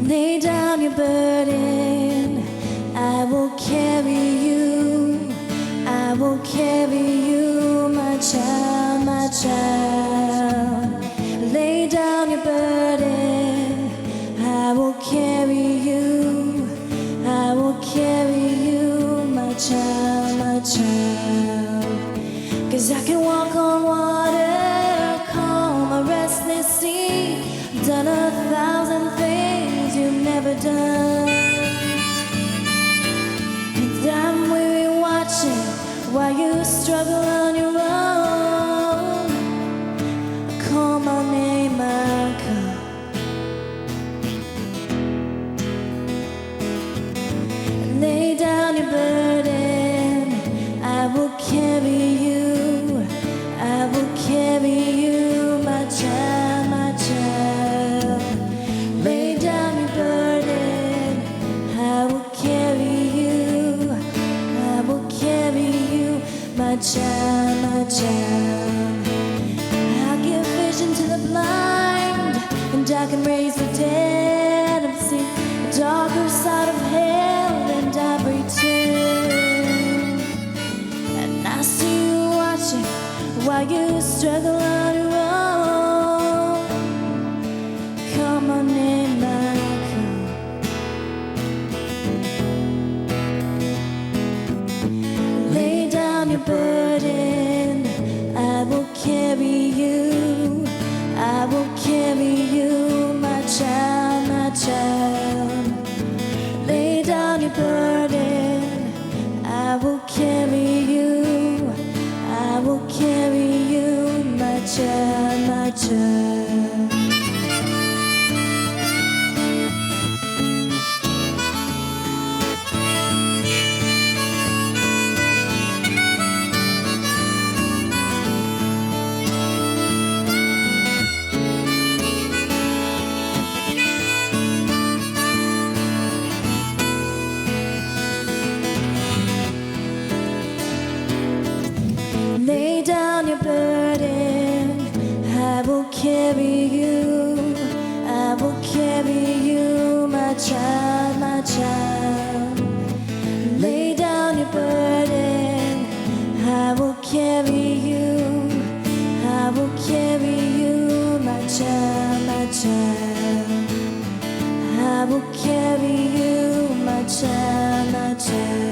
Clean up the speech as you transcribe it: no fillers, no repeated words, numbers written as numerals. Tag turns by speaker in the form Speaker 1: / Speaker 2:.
Speaker 1: Lay down your burden, I will carry you. I will carry you, my child, my child. Lay down your burden, I will carry you. I will carry you, my child, my child. 'Cause I can walk on water, calm a restless sea. Done 1,000 things you've never done. And I'm weary watching while you struggle on your own. Call my name, I'll come. Lay down your burden, I will carry you. I will carry you, my child, my child. Lay down your burden, I will carry you. I will carry you, my child, my child. I'll give vision to the blind, and I can raise the dead. I've seen the darker side of hell, and I've returned. And I see you watching while you struggle on your own. Come on in, my come. Lay down your burden, I will carry you. I will carry you, my child, my child. Lay down your burden, I will carry you. I will carry you, my child, my child. Lay down your burden, I will carry you. I will carry you, my child, my child. Lay down your burden, I will carry you. I will carry you, my child, my child. I will carry you, my child, my child.